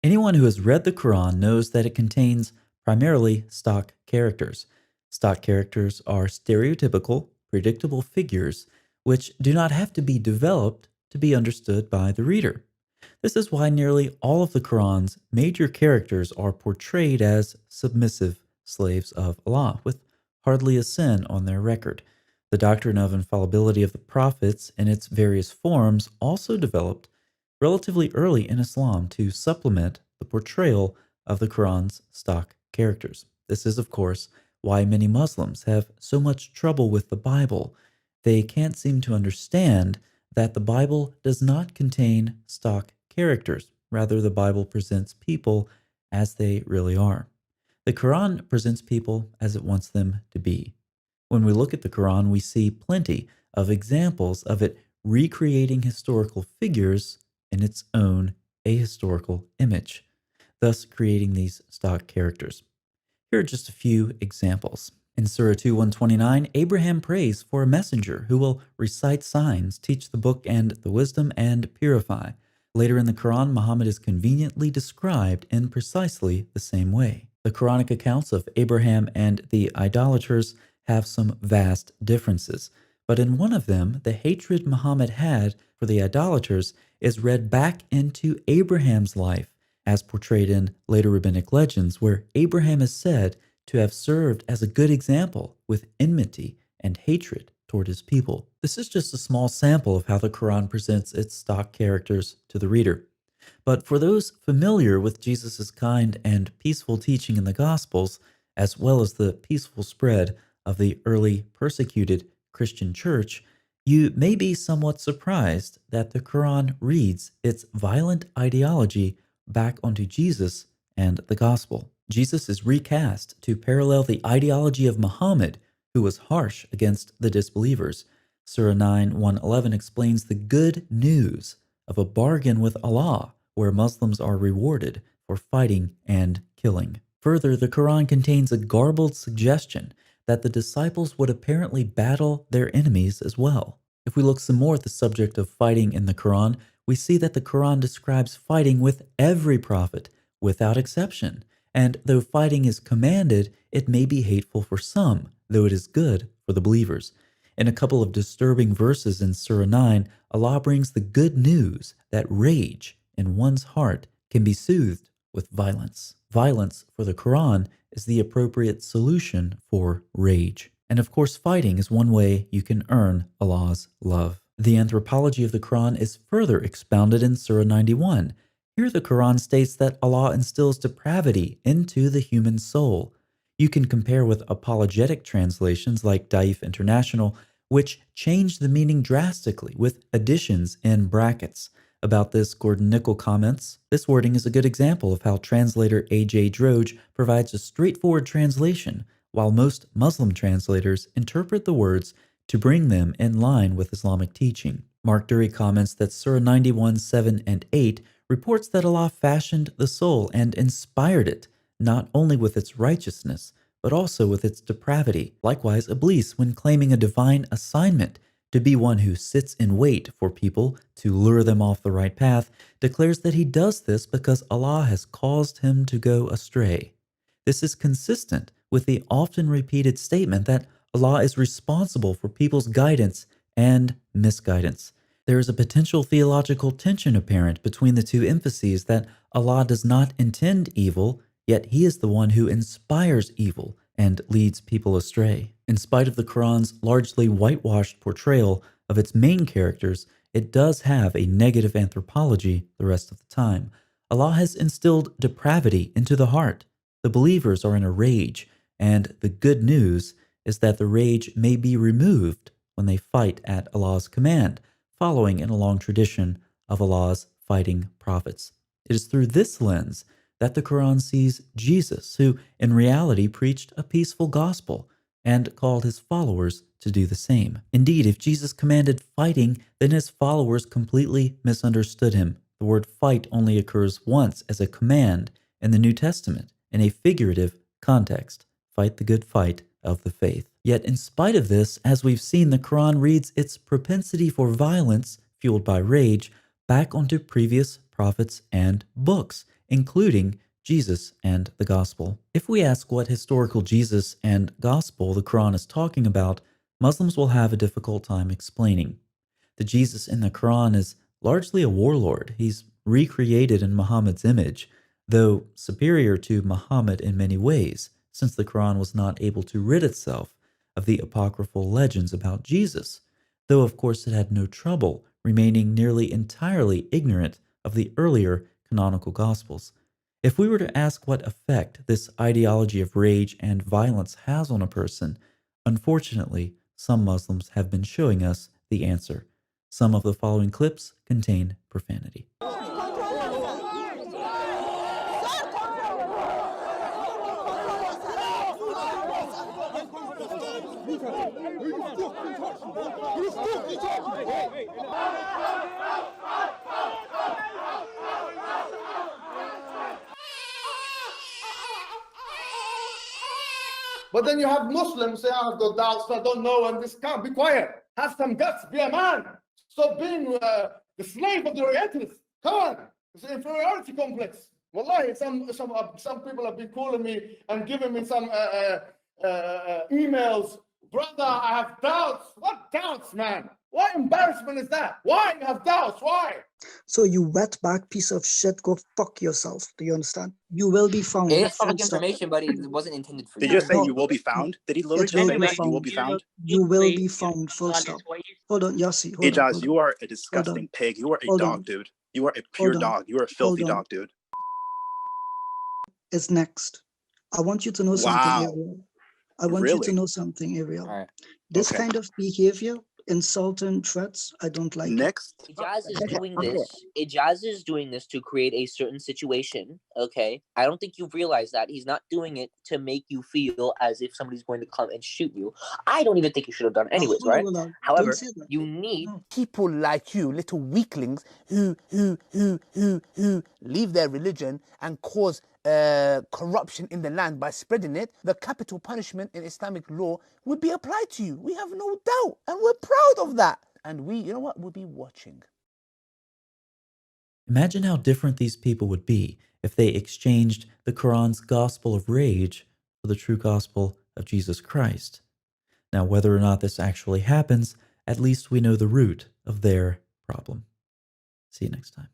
Anyone who has read the Quran knows that it contains primarily stock characters. Stock characters are stereotypical, predictable figures which do not have to be developed to be understood by the reader. This is why nearly all of the Quran's major characters are portrayed as submissive slaves of Allah, with hardly a sin on their record. The doctrine of infallibility of the prophets in its various forms also developed relatively early in Islam to supplement the portrayal of the Quran's stock characters. This is, of course, why many Muslims have so much trouble with the Bible. They can't seem to understand that the Bible does not contain stock characters. Rather, the Bible presents people as they really are. The Quran presents people as it wants them to be. When we look at the Quran, we see plenty of examples of it recreating historical figures in its own ahistorical image, thus creating these stock characters. Here are just a few examples. In Surah 2:129, Abraham prays for a messenger who will recite signs, teach the book and the wisdom, and purify. Later in the Quran, Muhammad is conveniently described in precisely the same way. The Quranic accounts of Abraham and the idolaters have some vast differences, but in one of them, the hatred Muhammad had for the idolaters is read back into Abraham's life, as portrayed in later rabbinic legends, where Abraham is said to have served as a good example with enmity and hatred toward his people. This is just a small sample of how the Quran presents its stock characters to the reader. But for those familiar with Jesus' kind and peaceful teaching in the Gospels, as well as the peaceful spread of the early persecuted Christian church, you may be somewhat surprised that the Quran reads its violent ideology back onto Jesus and the Gospel. Jesus is recast to parallel the ideology of Muhammad, who was harsh against the disbelievers. Surah 9:111 explains the good news of a bargain with Allah, where Muslims are rewarded for fighting and killing. Further, the Quran contains a garbled suggestion that the disciples would apparently battle their enemies as well. If we look some more at the subject of fighting in the Quran, we see that the Quran describes fighting with every prophet, without exception. And though fighting is commanded, it may be hateful for some, though it is good for the believers. In a couple of disturbing verses in Surah 9, Allah brings the good news that rage in one's heart can be soothed with violence. Violence for the Quran is the appropriate solution for rage. And of course, fighting is one way you can earn Allah's love. The anthropology of the Quran is further expounded in Surah 91. Here the Quran states that Allah instills depravity into the human soul. You can compare with apologetic translations like Daif International, which change the meaning drastically with additions in brackets. About this, Gordon Nickel comments, "This wording is a good example of how translator A.J. Droge provides a straightforward translation, while most Muslim translators interpret the words to bring them in line with Islamic teaching." Mark Dury comments that Surah 91:7 and 8 reports that Allah fashioned the soul and inspired it, not only with its righteousness, but also with its depravity. Likewise, Iblis, when claiming a divine assignment to be one who sits in wait for people to lure them off the right path, declares that he does this because Allah has caused him to go astray. This is consistent with the often repeated statement that Allah is responsible for people's guidance and misguidance. There is a potential theological tension apparent between the two emphases that Allah does not intend evil, yet He is the one who inspires evil and leads people astray. In spite of the Quran's largely whitewashed portrayal of its main characters, it does have a negative anthropology the rest of the time. Allah has instilled depravity into the heart. The believers are in a rage, and the good news is that the rage may be removed when they fight at Allah's command, following in a long tradition of Allah's fighting prophets. It is through this lens that the Quran sees Jesus, who in reality preached a peaceful gospel and called his followers to do the same. Indeed, if Jesus commanded fighting, then his followers completely misunderstood him. The word fight only occurs once as a command in the New Testament in a figurative context. Fight the good fight of the faith. Yet in spite of this, as we've seen, the Quran reads its propensity for violence, fueled by rage, back onto previous prophets and books. including Jesus and the Gospel. If we ask what historical Jesus and Gospel the Quran is talking about, Muslims will have a difficult time explaining. The Jesus in the Quran is largely a warlord. He's recreated in Muhammad's image, though superior to Muhammad in many ways, since the Quran was not able to rid itself of the apocryphal legends about Jesus, though of course it had no trouble remaining nearly entirely ignorant of the earlier canonical Gospels. If we were to ask what effect this ideology of rage and violence has on a person, unfortunately, some Muslims have been showing us the answer. Some of the following clips contain profanity. But then you have Muslims say, I have got doubts, I don't know, and this can't be quiet. Have some guts, be a man. Stop being the slave of the Orientalists. Come on, it's an inferiority complex. Wallahi, some people have been calling me and giving me some emails. Brother, I have doubts. What doubts, man? What embarrassment is that? Why you have doubts? Why? So you wetback piece of shit, go fuck yourself. Do you understand? You will be found. It is public Full stop. information, but it wasn't intended for Did you. you say No, you will be found? Did he literally it just will say be that you will found. be found? You will be found. Full stop. Hold on, Yassi. Hold on. Ijaz, Hold you on. are a disgusting pig. You are a Hold dog, on. dude. You are a pure Hold on. dog. You are a filthy Hold on. dog, dude. It's next. I want you to know something, Wow. Ariel. I want you to Really? know something, Ariel. All right. This Okay. kind of behavior, insulting threats, I don't like it. Next. Ijaz is doing this. Ijaz is doing this to create a certain situation. Okay, I don't think you realize that he's not doing it to make you feel as if somebody's going to come and shoot you. I don't even think you should have done it anyways, right? Hold on. However, Don't say that. you need No. people like you, little weaklings, who leave their religion and cause corruption in the land by spreading it, the capital punishment in Islamic law would be applied to you. We have no doubt, and we're proud of that. And we, you know what, we'll be watching. Imagine how different these people would be if they exchanged the Quran's gospel of rage for the true gospel of Jesus Christ. Now, whether or not this actually happens, at least we know the root of their problem. See you next time.